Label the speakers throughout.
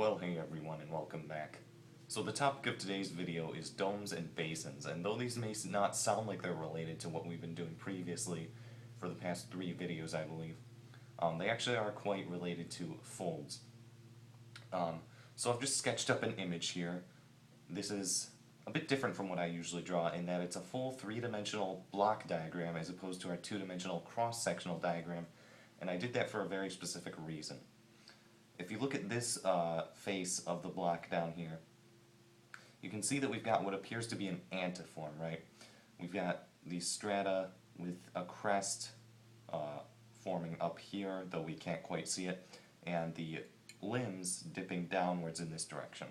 Speaker 1: Well, hey everyone, and welcome back. So the topic of today's video is domes and basins, and though these may not sound like they're related to what we've been doing previously for the past 3 videos, I believe, they actually are quite related to folds. So I've just sketched up an image here. This is a bit different from what I usually draw in that it's a full 3-dimensional block diagram as opposed to our 2-dimensional cross-sectional diagram, and I did that for a very specific reason. If you look at this face of the block down here, you can see that we've got what appears to be an antiform, right? We've got these strata with a crest forming up here, though we can't quite see it, and the limbs dipping downwards in this direction.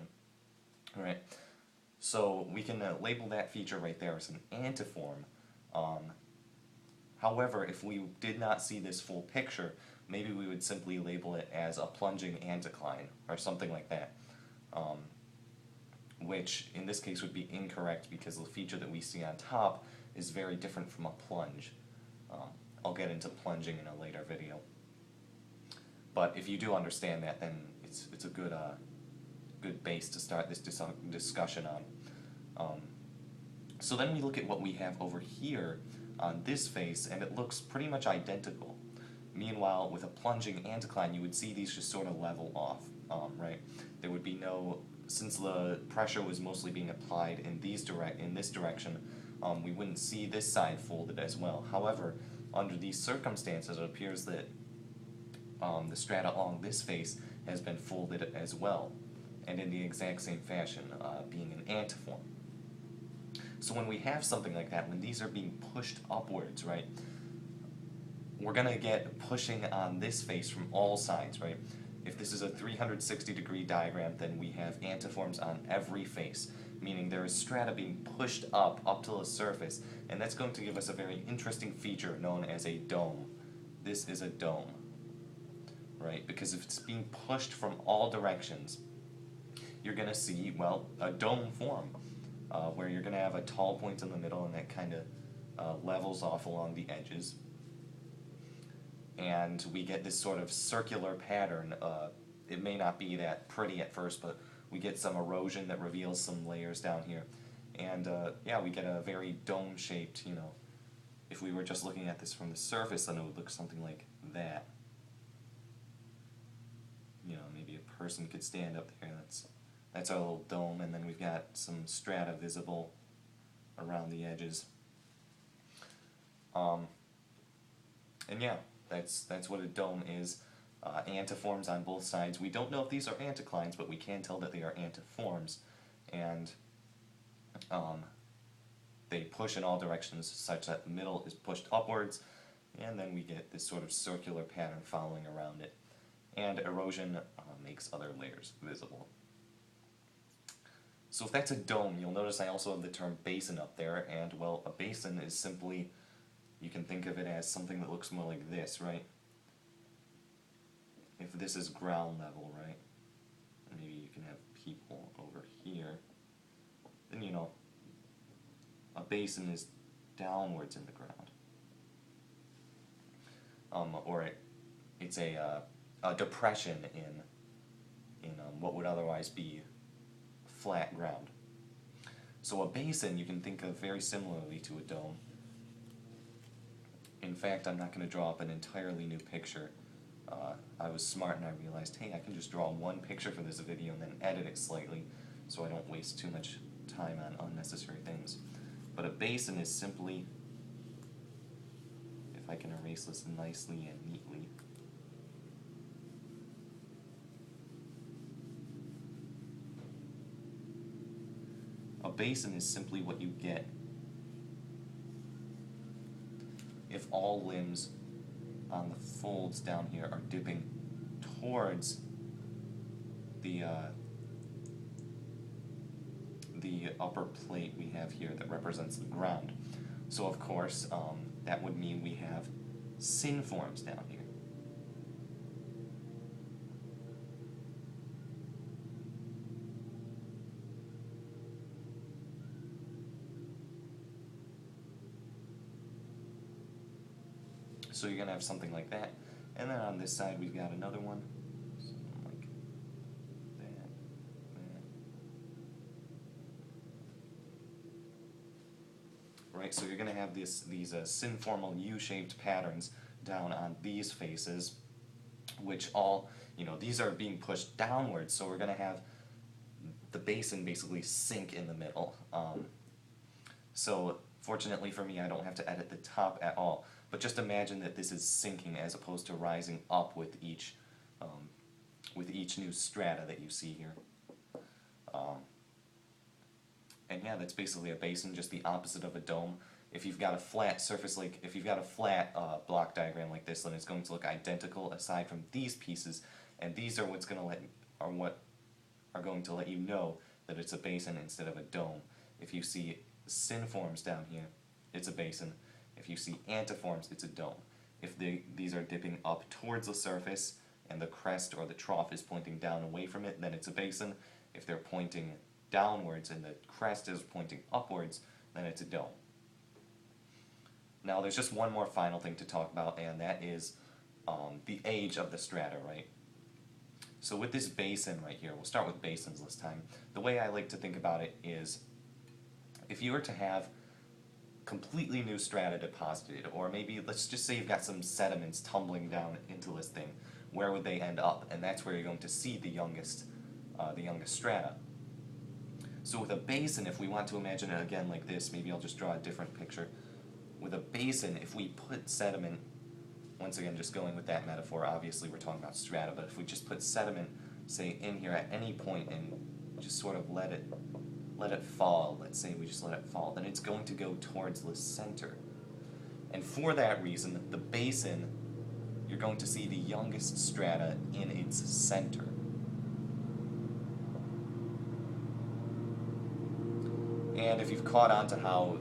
Speaker 1: Alright, so we can label that feature right there as an antiform. However, if we did not see this full picture, maybe we would simply label it as a plunging anticline, or something like that. Which, in this case, would be incorrect because the feature that we see on top is very different from a plunge. I'll get into plunging in a later video. But if you do understand that, then it's a good base to start this discussion on. So then we look at what we have over here on this face, and it looks pretty much identical. Meanwhile, with a plunging anticline, you would see these just sort of level off, right? There would be no, since the pressure was mostly being applied in this direction, we wouldn't see this side folded as well. However, under these circumstances, it appears that the strata along this face has been folded as well, and in the exact same fashion, being an antiform. So when we have something like that, when these are being pushed upwards, right, we're going to get pushing on this face from all sides, right? If this is a 360-degree diagram, then we have antiforms on every face, meaning there is strata being pushed up to the surface, and that's going to give us a very interesting feature known as a dome. This is a dome, right? Because if it's being pushed from all directions, you're going to see, well, a dome form, where you're going to have a tall point in the middle, and that kind of levels off along the edges. And we get this sort of circular pattern. It may not be that pretty at first, but we get some erosion that reveals some layers down here. And yeah, we get a very dome-shaped, if we were just looking at this from the surface, then it would look something like that. Maybe a person could stand up there. That's our little dome, and then we've got some strata visible around the edges. And yeah, that's what a dome is. Antiforms on both sides. We don't know if these are anticlines, but we can tell that they are antiforms, and they push in all directions such that the middle is pushed upwards, and then we get this sort of circular pattern following around it. And erosion makes other layers visible. So if that's a dome, you'll notice I also have the term basin up there, and well, a basin is simply, you can think of it as something that looks more like this, right? If this is ground level, right? Maybe you can have people over here. Then, a basin is downwards in the ground. Or it's a depression in what would otherwise be flat ground. So a basin you can think of very similarly to a dome. In fact, I'm not going to draw up an entirely new picture. I was smart and I realized, hey, I can just draw one picture for this video and then edit it slightly so I don't waste too much time on unnecessary things. But a basin is simply, if I can erase this nicely and neatly, a basin is simply what you get if all limbs on the folds down here are dipping towards the upper plate we have here that represents the ground. So of course, that would mean we have synforms down here. So you're going to have something like that. And then on this side we've got another one, something like that. right? So you're going to have these synformal U-shaped patterns down on these faces, which all, these are being pushed downwards, so we're going to have the basin basically sink in the middle. So fortunately for me, I don't have to edit the top at all, but just imagine that this is sinking as opposed to rising up with each new strata that you see here. And yeah, that's basically a basin, just the opposite of a dome. If you've got a flat surface, if you've got a flat block diagram like this, then it's going to look identical aside from these pieces, and these are what are going to let you know that it's a basin instead of a dome. If you see synforms down here, it's a basin. If you see antiforms, it's a dome. If these are dipping up towards the surface and the crest or the trough is pointing down away from it, then it's a basin. If they're pointing downwards and the crest is pointing upwards, then it's a dome. Now there's just one more final thing to talk about, and that is the age of the strata, right? So with this basin right here, we'll start with basins this time. The way I like to think about it is, if you were to have completely new strata deposited, or maybe let's just say you've got some sediments tumbling down into this thing, where would they end up? And that's where you're going to see the youngest strata. So with a basin, if we want to imagine it again like this, maybe I'll just draw a different picture. With a basin, if we put sediment, once again just going with that metaphor, obviously we're talking about strata, but if we just put sediment, say, in here at any point and just sort of let it fall, let's say we just let it fall, then it's going to go towards the center. And for that reason, the basin, you're going to see the youngest strata in its center. And if you've caught on to how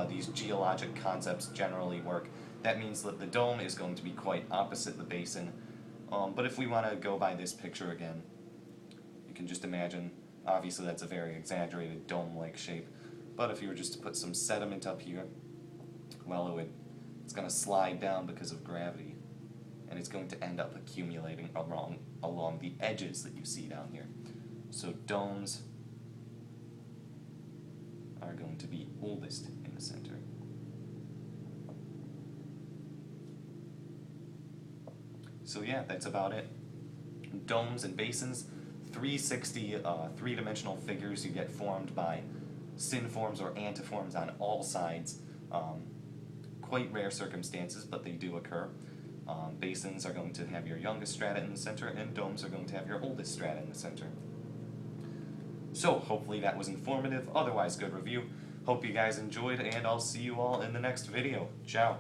Speaker 1: these geologic concepts generally work, that means that the dome is going to be quite opposite the basin. But if we want to go by this picture again, you can just imagine, obviously that's a very exaggerated dome-like shape, but if you were just to put some sediment up here, well, it's going to slide down because of gravity, and it's going to end up accumulating along the edges that you see down here. So domes are going to be oldest in the center. So yeah, that's about it. Domes and basins, 360 three-dimensional figures you get formed by synforms or antiforms on all sides. Quite rare circumstances, but they do occur. Basins are going to have your youngest strata in the center, and domes are going to have your oldest strata in the center. So, hopefully that was informative, otherwise good review. Hope you guys enjoyed, and I'll see you all in the next video. Ciao.